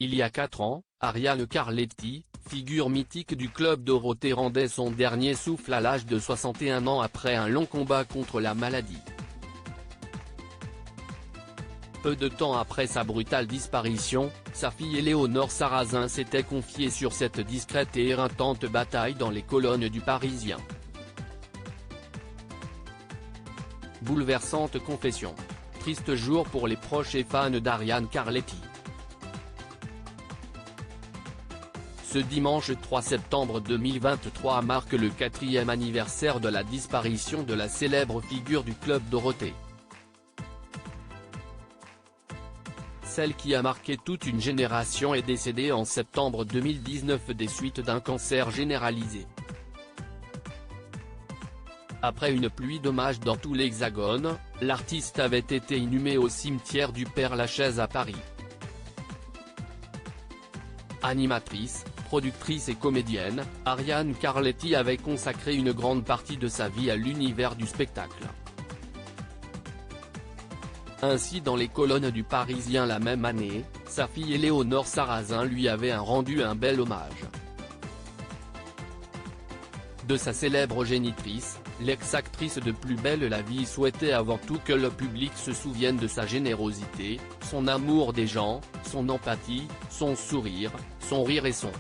Il y a 4 ans, Ariane Carletti, figure mythique du club Dorothée, rendait son dernier souffle à l'âge de 61 ans après un long combat contre la maladie. Peu de temps après sa brutale disparition, sa fille Éléonore Sarrazin s'était confiée sur cette discrète et éreintante bataille dans les colonnes du Parisien. Bouleversante confession. Triste jour pour les proches et fans d'Ariane Carletti. Ce dimanche 3 septembre 2023 marque le 4e anniversaire de la disparition de la célèbre figure du club Dorothée. Celle qui a marqué toute une génération est décédée en septembre 2019 des suites d'un cancer généralisé. Après une pluie d'hommages dans tout l'Hexagone, l'artiste avait été inhumée au cimetière du Père-Lachaise à Paris. Animatrice, productrice et comédienne, Ariane Carletti avait consacré une grande partie de sa vie à l'univers du spectacle. Ainsi, dans les colonnes du Parisien la même année, sa fille Éléonore Sarrazin lui avait rendu un bel hommage. De sa célèbre génitrice, l'ex-actrice de Plus belle la vie souhaitait avant tout que le public se souvienne de sa générosité, son amour des gens, son empathie, son sourire, son rire et son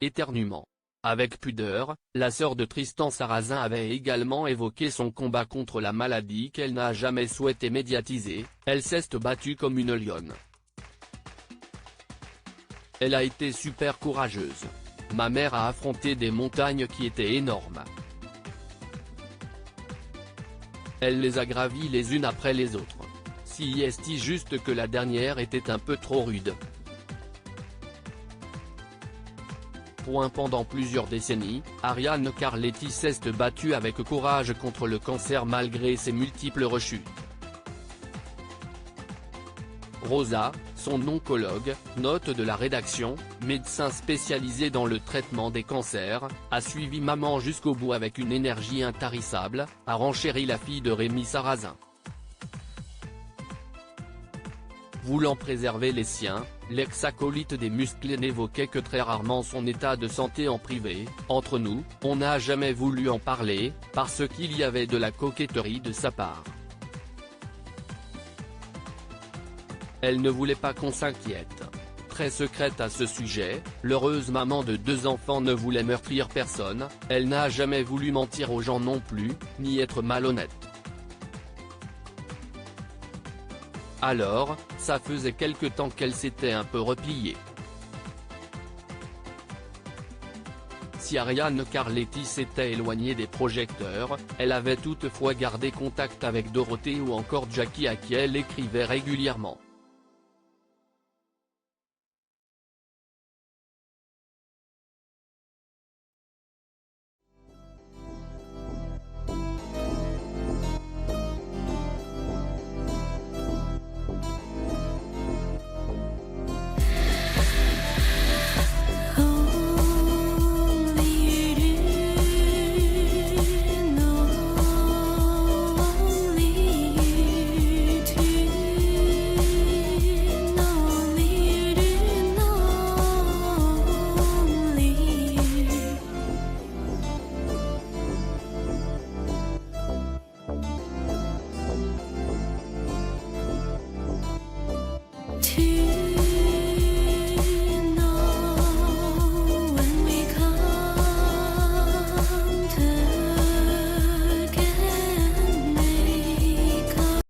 éternuement. Avec pudeur, la sœur de Tristan Sarrazin avait également évoqué son combat contre la maladie qu'elle n'a jamais souhaité médiatiser. Elle s'est battue comme une lionne. Elle a été super courageuse. Ma mère a affronté des montagnes qui étaient énormes. Elle les a gravies les unes après les autres. Si est juste que la dernière était un peu trop rude. Pendant plusieurs décennies, Ariane Carletti s'est battue avec courage contre le cancer malgré ses multiples rechutes. Rosa, son oncologue, note de la rédaction, médecin spécialisé dans le traitement des cancers, a suivi maman jusqu'au bout avec une énergie intarissable, a renchéri la fille de Rémi Sarrazin. Voulant préserver les siens, l'ex-acolyte des musclés n'évoquait que très rarement son état de santé en privé. Entre nous, on n'a jamais voulu en parler, parce qu'il y avait de la coquetterie de sa part. Elle ne voulait pas qu'on s'inquiète. Très secrète à ce sujet, l'heureuse maman de 2 enfants ne voulait meurtrir personne, elle n'a jamais voulu mentir aux gens non plus, ni être malhonnête. Alors, ça faisait quelque temps qu'elle s'était un peu repliée. Si Ariane Carletti s'était éloignée des projecteurs, elle avait toutefois gardé contact avec Dorothée ou encore Jackie à qui elle écrivait régulièrement.